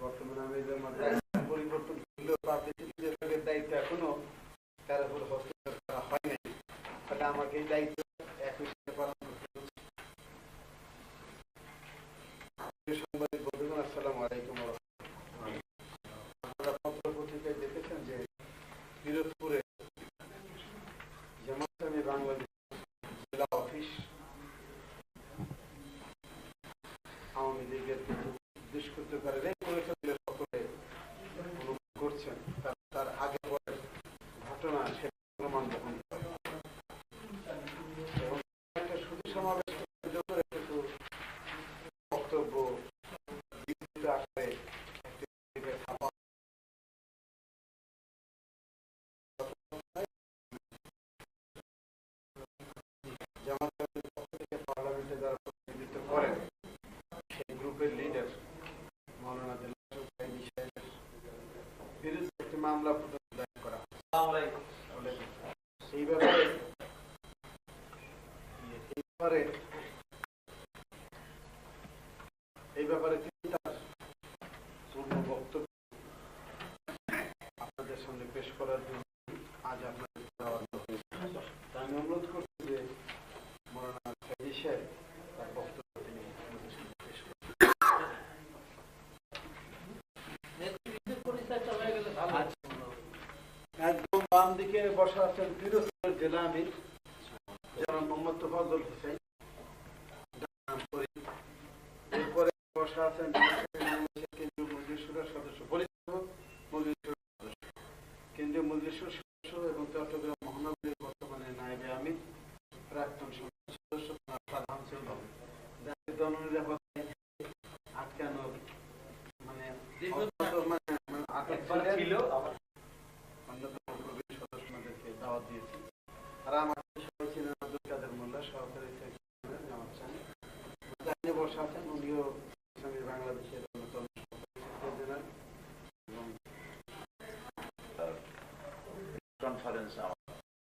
বর্তমানে আমি পরিবর্তন দায়িত্ব এখনো তার উপর হস্তক্ষেপ করা হয় নাই, তাহলে আমাকে এই দায়িত্ব একই সাথে পালন করতে হবে। সাংবাদিক বন্ধুগণ, আসসালামু আলাইকুম। আপনারা পত্র পত্রিকায় দেখেছেন যে পিরোজপুরে জামাত ইসলামী বাংলাদেশ জেলা অফিস আওয়ামী লীগের কিছু দুষ্কৃতকারীরাই করেছে বলে সকলে অনুভব করছেন। তার আগে পরে ঘটনা সে প্রমাণ বহন করে এবং একটা শুধু সমাবেশ করে কিছু বক্তব্য বিস্তৃত আকারে জামাতের পক্ষ থেকে পার্লামেন্টে যারা প্রতিনিধিত্ব করেন সেই গ্রুপের লিডার মৌলানা দিলওয়ার সাইদি সাহেবের বিরুদ্ধে একটি মামলা দায়ের করা হয়। এই ব্যাপারে তিনি তার পূর্ণ বক্তব্য আপনাদের সামনে পেশ করার জন্য আজ আপনাদের দেওয়া হয়েছে। আমি অনুরোধ করছি যে মৌলানা সাইদি সাহেব তার বক্তব্য তিনি আপনাদের সামনে পেশ করেন। একদম বাম দিকে বসা আছেন পিরোজপুর জেলা আমির জনাব মোহাম্মদ তোফাজ্জল হোসেন। এরপরে বসা আছেন কেন্দ্রীয় মজলিসুরের সদস্য, পরিচিত কেন্দ্রীয় মজলিসুর সদস্য এবং চট্টগ্রাম মহানগরীর বর্তমানে নায়েবে আমির প্রাক্তন সদস্য সাধারণ সেবক জননিরাপত্তায় আটকানোর মানে আটক ছিল অন্যতম প্রবীণ সদস্যদেরকে দাওয়াত দিয়েছি। আর আমার সবাই ছিলেন আব্দুল কাদের মোল্লা, সহকারী সেক্রেটারি জামাত ইসলামী। বসা আছেন উনিও ইসলামী বাংলাদেশের অন্যতম জেনারেল এবং কনফারেন্স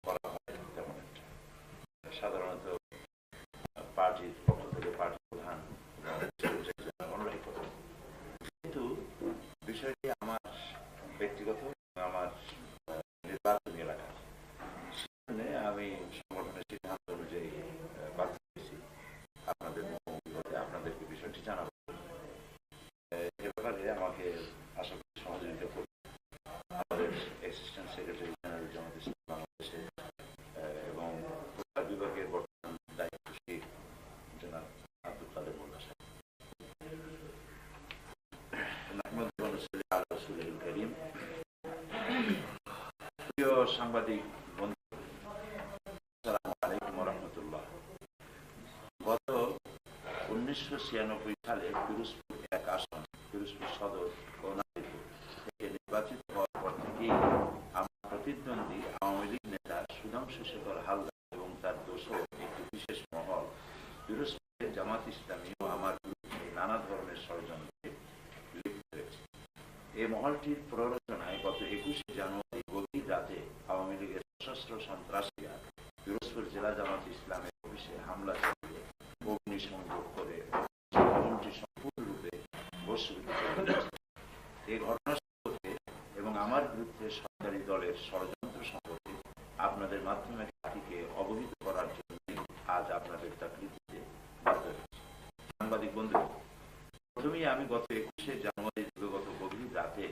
করা হয় তেমন একটা সাধারণত পার্টির পক্ষ থেকে পার্টি প্রধান অনুরাগী প্রধান, কিন্তু বিষয়টি আমার ব্যক্তিগত আমার নির্বাচনী এলাকা, সেখানে আমি সংগঠনের সিদ্ধান্ত অনুযায়ী বাধ্য হয়েছি আপনাদের আপনাদেরকে বিষয়টি জানাবো। এ ব্যাপারে আমাকে আশা করি সহযোগিতা করবে আমাদের assistant secretary general Jamaat Islami বাংলাদেশের এবং প্রচার বিভাগের বর্তমান দায়িত্বশীল জনাব আব্দুল কাদের মোল্লা সাহেব। প্রিয় সাংবাদিক বন্ধু, আসসালামু আলাইকুম ওয়া রাহমাতুল্লাহ। গত 1996 সালে পিরোজপুর এক আসন, পিরোজপুর সদর ও নাজিরপুর থেকে নির্বাচিত হওয়ার পর থেকেই আমার প্রতিদ্বন্দ্বী আওয়ামী লীগ নেতা সুধাংশু শেখর হালদার এবং তার দোসর একটি বিশেষ মহল পিরোজপুরে জামাত ইসলামী ও আমার বিরুদ্ধে নানা ধরনের ষড়যন্ত্রে লিপ্ত হয়েছে। এই মহলটির প্ররোচনায় গত 21 জানুয়ারি গভীর রাতে আওয়ামী লীগের সশস্ত্র সন্ত্রাসীরা পিরোজপুর জেলা জামাত ইসলামের অফিসে হামলা চালিয়ে অগ্নিসংযোগ করে ভবনটি সম্পূর্ণরূপে ভস্মীভূত করে। এই ঘটনা সম্পর্কে এবং আমার বিরুদ্ধে সরকারি দলের ষড়যন্ত্র সম্পর্কে আপনাদের মাধ্যমে জাতিকে অবহিত করার জন্য আজ আপনাদের চাকরিতে বাধ্য হয়েছি। সাংবাদিক বন্ধু, প্রথমেই আমি গত 21 জানুয়ারি দিবাগত গভীর রাতে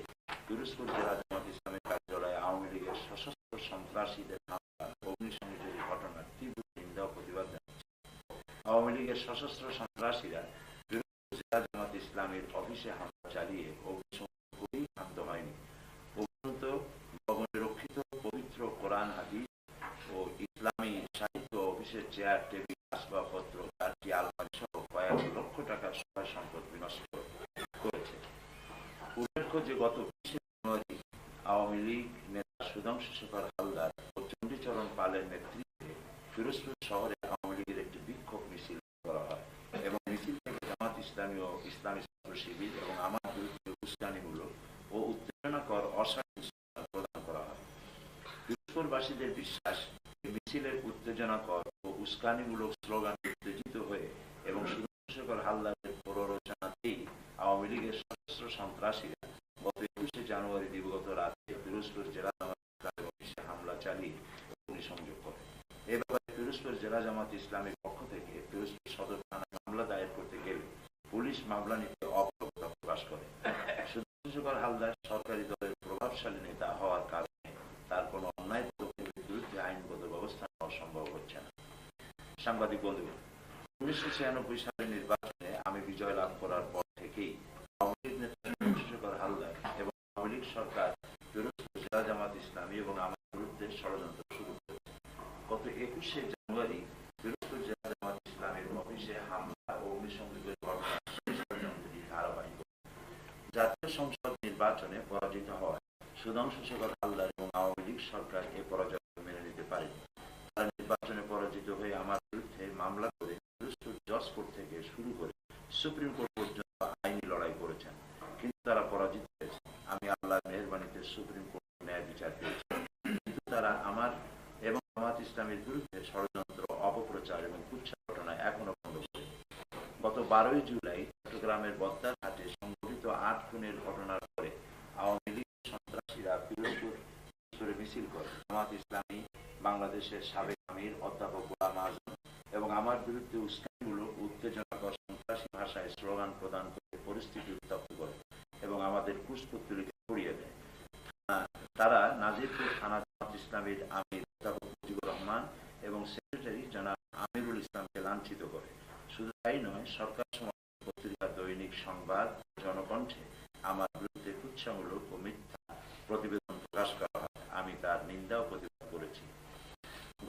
পিরোজপুর জেলা জামাত ইসলামের কার্যালয়ে আওয়ামী লীগের সশস্ত্র সন্ত্রাসীদের হামলা অগ্নিসংযোগের ঘটনার তীব্র নিন্দা ও প্রতিবাদ জানাচ্ছি। আওয়ামী লীগের সশস্ত্র সন্ত্রাসীরা জেলা জামাত ইসলামের অফিসে হামলা চালিয়ে অগ্নিসংযোগ করেই শান্ত হয়নি, উপরন্ত ভবনে রক্ষিত পবিত্র কোরআন হাদিস ও ইসলামী সাহিত্য অফিসের চেয়ার টেবিল আসবাবপত্র চারটি আলমারি সহ কয়েক লক্ষ টাকার সহায় সম্পদ বিনষ্ট করেছে। উল্লেখ্য যে গত 20 জানুয়ারি আওয়ামী লীগ নেতা সুধাংশু শেখর হালদার ও চণ্ডীচরণ পালের নেতৃত্বে পিরোজপুর শহরে আওয়ামী লীগের একটি বিক্ষোভ মিছিল করা হয় এবং মিছিল থেকে জামাত ইসলামী ও ইসলামী ছাত্র শিবির এবং আমার বিরুদ্ধে উস্কানিমূলক ও উত্তেজনাকর অশালীন প্রদান করা হয়। পিরোজপুরবাসীদের বিশ্বাস, মিছিলের উত্তেজনাকর ও উস্কানিমূলক স্লোগান উত্তেজিত হয়ে এবং সুধাংশু শেখর হালদারের প্ররোচনাতেই আওয়ামী লীগের সশস্ত্র সন্ত্রাসীরা গত 21শে জানুয়ারি দিবগত রাতে পিরোজপুর জেলা জামাত ইসলামের অফিসে হামলা চালিয়ে অগ্নিসংযোগ করে। এ ব্যাপারে পিরোজপুর জেলা জামাত ইসলামের পক্ষ থেকে পিরোজপুর সদর থানায় মামলা দায়ের করতে গেলে পুলিশ মামলা নিতে অপরগতা প্রকাশ করে। সুধাংশুশেখর হালদার সরকারি দলের প্রভাবশালী নেতা হওয়ার কারণে তার কোনো অন্যায় পদক্ষেপের বিরুদ্ধে আইনগত ব্যবস্থা নেওয়া সম্ভব হচ্ছে না। সাংবাদিক বন্ধুগণ, 1996 সালের নির্বাচনে আমি বিজয় লাভ করার পর থেকেই আওয়ামী লীগ নেতা সুধাংশুশেখর হালদার এবং আওয়ামী লীগ সরকার পিরোজপুর জেলা জামাত ইসলামী এবং আমার বিরুদ্ধে ষড়যন্ত্র শুরু করেছে। গত 21শে জানুয়ারি পিরোজপুর জেলা জামাত ইসলামের অফিসে হামলা ও অগ্নিসংযোগের ঘটনা ষড়যন্ত্রটি ধারাবাহিক। জাতীয় সংসদ নির্বাচনে পরাজিত হওয়ায় সুধাংশুশেখর হালদার এবং আওয়ামী লীগ সরকার এ পরাজয় মেনে নিতে পারেনি। তারা নির্বাচনে পরাজিত হয়ে আমার বিরুদ্ধে মামলা করে পিরোজপুর জজ কোর্ট থেকে শুরু করে সুপ্রিম কোর্ট পর্যন্ত আইনি লড়াই করেছেন, কিন্তু তারা পরাজিত হয়েছে। আমি আল্লাহর মেহেরবানিতে সুপ্রিম কোর্ট ন্যায় বিচার পেয়েছি, কিন্তু তারা আমার এবং জামাত ইসলামের বিরুদ্ধে ষড়যন্ত্র, অপপ্রচার এবং কুৎসা ঘটনা এখনো বন্ধ করে। গত 12ই জুলাই চট্টগ্রামের বদ্দারহাটে সংঘটিত 8 খুনের ঘটনার পরে আওয়ামী লীগ সন্ত্রাসীরা পিরোজপুরে মিছিল করে জামাত ইসলামী, বাংলাদেশের সাবেক আমির অধ্যাপক গোলাম আজম এবং আমার বিরুদ্ধে উস্কানিমূলক, উত্তেজনাকর, সন্ত্রাসী ভাষায় স্লোগান প্রদান করে পরিস্থিতি উত্তপ্ত করে এবং আমাদের কুশপুত্তলিকা ছড়িয়ে দেয়। তারা নাজিরপুর থানা জামাত ইসলামীর আমির অধ্যাপক মুজিবুর রহমান এবং সেক্রেটারি জনাব আমিরুল ইসলামকে লাঞ্ছিত করে। শুধু তাই নয়, সরকার সমর্থিত পত্রিকা দৈনিক সংবাদ, জনকণ্ঠে আমার বিরুদ্ধে কুৎসামূলক ও মিথ্যা প্রতিবেদন প্রকাশ করা হয়। আমি তার নিন্দা ও প্রতিবাদ করেছি।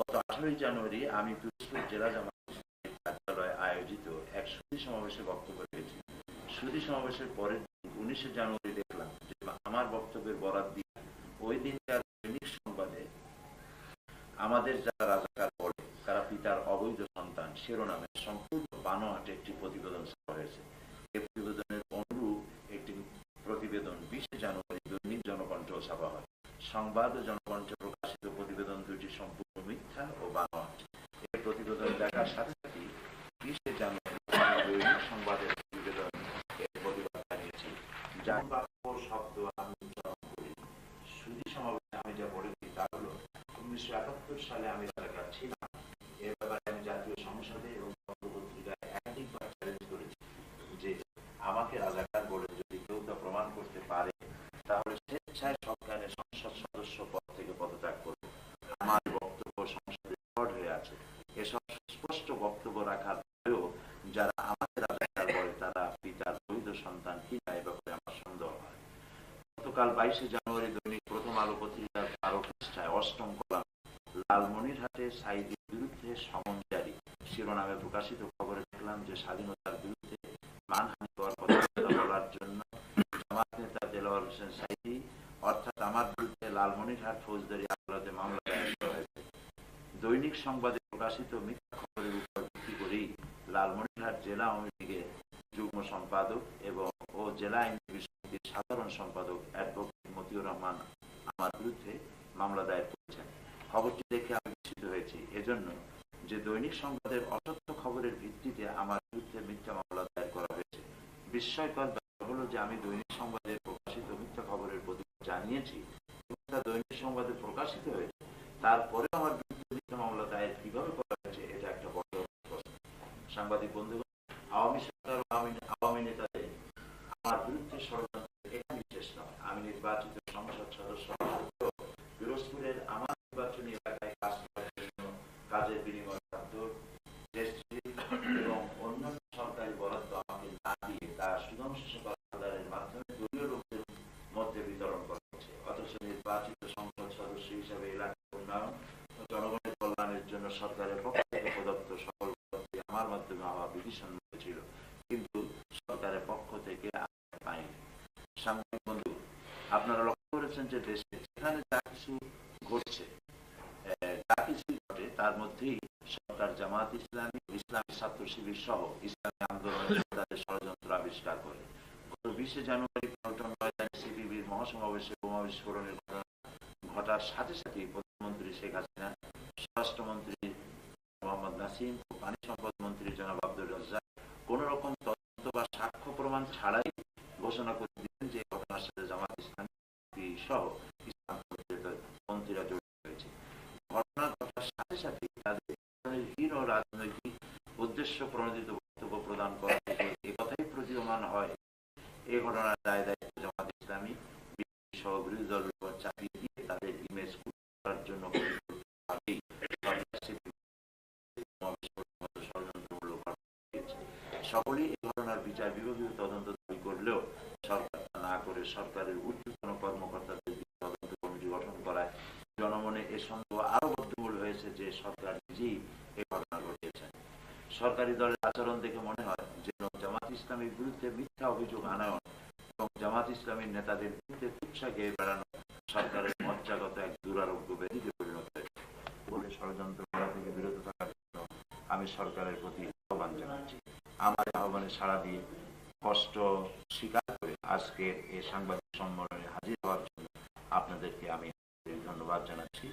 গত 18ই জানুয়ারি আমি পিরোজপুর জেলা জামাত ইসলামের কার্যালয়ে আয়োজিত এক সুধী সমাবেশে বক্তব্য রেখেছি। সুধী সমাবেশের পরের দিন 19শে জানুয়ারি দেখলাম যে আমার বক্তব্যের বরাত দিয়ে ওই দিনকার দৈনিক সংবাদে আমাদের যারা রাজাকার বলে তারা পিতার অবৈধ সন্তান শিরোনামে সম্পূর্ণ বানোয়াট একটি প্রতিবেদন ছাপা হয়েছে। এই প্রতিবেদনের অনুরূপ একটি প্রতিবেদন 20শে জানুয়ারি দৈনিক জনকণ্ঠ ছাপা হয়। সংবাদ ও জনকণ্ঠে প্রকাশিত প্রতিবেদন দুটি সম্পূর্ণ মিথ্যা ও বানোয়াট। এই প্রতিবেদন দেখার সাথে সাথে 20শে জানুয়ারি দৈনিক সংবাদের প্রতিবেদন এর প্রতিবাদ জানিয়েছি। যার বাক্য শব্দ আমি উচ্চারণ করি। সুধী সমাবেশে আমি যা বলেছি তা হলো 1971 সালে আমি রাজাকার ছিলাম। এ ব্যাপারে আমি জাতীয় সংসদে এবং পত্রিকায় একাধিকবার চ্যালেঞ্জ করেছি যে আমাকে রাজাকার বলে যদি কেউ তা প্রমাণ করতে পারে তাহলে স্বেচ্ছায় সরকারের সংসদ সদস্য পদ থেকে পদত্যাগ করব। আমার বক্তব্য সংসদে রেকর্ড হয়ে আছে। এসব স্পষ্ট বক্তব্য রাখার পরেও যারা আমাকে রাজাকার বলে তারা পিতার বৈধ সন্তান কিনা এ ব্যাপারে আমার সন্দেহ হয়। গতকাল 22শে জানুয়ারি দৈনিক প্রথম আলো পত্রিকার 12 পৃষ্ঠায় 8ম কলাম লালমনিরহাটে সাঈদীর বিরুদ্ধে সমন জারি শিরোনামে প্রকাশিত খবরে দেখলাম যে স্বাধীনতার বিরুদ্ধে মানহানি হওয়ার কথা বলার জন্য জামাত নেতা দেলোয়ার হোসেন সাঈদী অর্থাৎ আমার বিরুদ্ধে লালমনিরহাট ফৌজদারি আদালতে মামলা দায়ের করা হয়েছে। দৈনিক সংবাদে প্রকাশিত মিথ্যা খবরের উপর ভিত্তি করেই লালমনিরহাট জেলা আওয়ামী লীগের যুগ্ম সম্পাদক ও জেলা আইনজীবী সমিতির সাধারণ সম্পাদক অ্যাডভোকেট মতিউর রহমান আমার বিরুদ্ধে মামলা দায়ের করেছেন। খবরটি দেখে আমি বিস্মিত হয়েছি, এজন্য যে দৈনিক সংবাদের অসত্য খবরের ভিত্তিতে আমার বিরুদ্ধে মিথ্যা মামলা দায়ের করা হয়েছে। বিস্ময়কর ব্যাপার হলো যে আমি দৈনিক সংবাদের প্রকাশিত মিথ্যা খবরের প্রতিবাদ জানিয়েছি এবং তা দৈনিক সংবাদে প্রকাশিত হয়েছে, তারপরে আমার বিরুদ্ধে মিথ্যা মামলা দায়ের কিভাবে করা হয়েছে এটা একটা বড় প্রশ্ন। সাংবাদিক বন্ধুগণ, আওয়ামী সরকার ও আওয়ামী নেতাদের আমার বিরুদ্ধে ষড়যন্ত্র এখানে শেষ নয়। আমি নির্বাচিত সংসদ সদস্য পিরোজপুরের আমার নির্বাচনী এলাকায় কাজ করার জন্য কাজের বিনিময়ে এবং অন্যান্য সরকারি বরাদ্দ আমাকে না দিয়ে তা সুধাংশুশেখর হালদারের মাধ্যমে দলীয় লোকদের মধ্যে বিতরণ করা হচ্ছে। অথচ নির্বাচিত সংসদ সদস্য হিসাবে এলাকার উন্নয়ন ও জনগণের কল্যাণের জন্য সরকারের পক্ষ থেকে প্রদত্ত সকল আমার মাধ্যমে হওয়া বিধিসম্মত ছিল, কিন্তু সরকারের পক্ষ থেকে পাইনি। সাংবাদিক বন্ধু, আপনারা লক্ষ্য করেছেন যে দেশে যেখানে যা কিছু ঘটছে, যা কিছু ঘটে তার মধ্যেই সরকার জামাত ইসলামী, ইসলামী ছাত্র শিবির সহ ইসলামী আন্দোলনের তাদের ষড়যন্ত্র আবিষ্কার করে। গত 20শে জানুয়ারি পল্টন ময়দানে সিপিবির মহাসমাবেশে বোমা বিস্ফোরণের ঘটনা ঘটার সাথে সাথেই প্রধানমন্ত্রী শেখ হাসিনা, স্বরাষ্ট্রমন্ত্রী মোহাম্মদ নাসিম ও পানি সম্পদ মন্ত্রী জনাব আব্দুর রাজ্জাক কোন রকম তদন্ত বা সাক্ষ্য প্রমাণ ছাড়াই ঘোষণা করে দিলেন যে ঘটনার সাথে জামাত ইসলামী সহ মন্ত্রীরা জড়িত হয়েছে। ঘটনা ঘটার সাথে সাথে তাদের হীন ও রাজনৈতিক উদ্দেশ্য প্রণোদিত বক্তব্য প্রদান করা এ কথাই প্রতীয়মান হয় এই ঘটনার দায় দায়িত্ব জামাত ইসলামী সহ বিরোধী দলের উপর চাপিয়ে দিয়ে তাদের ইমেজ করার জন্য সকলেই এই ঘটনার বিচার বিভাগীয় তদন্ত দাবি করলেও সরকার না করে সরকারের ঊর্ধ্বতন কর্মকর্তাদের তদন্ত কমিটি গঠন করায় জনমনে এ সন্দেহ আরো বদ্ধমূল হয়েছে যে সরকার নিজেই এই ঘটনা ঘটিয়েছেন। সরকারি দলের আচরণ দেখে মনে হয় যে জামাত ইসলামীর বিরুদ্ধে মিথ্যা অভিযোগ আনায়ন এবং জামাত ইসলামীর নেতাদের বিরুদ্ধে কুৎসা গেয়ে বেড়ানো সরকারের মজ্জাগত এক দুরারোগ্য ব্যাধিতে পরিণত হয়েছে বলে ষড়যন্ত্র করা থেকে বিরত থাকার জন্য আমি সরকারের প্রতি আহ্বান জানাচ্ছি। আমার আহ্বানে সাড়া দিয়ে কষ্ট স্বীকার করে আজকের এই সাংবাদিক সম্মেলনে হাজির হওয়ার জন্য আপনাদেরকে আমি ধন্যবাদ জানাচ্ছি।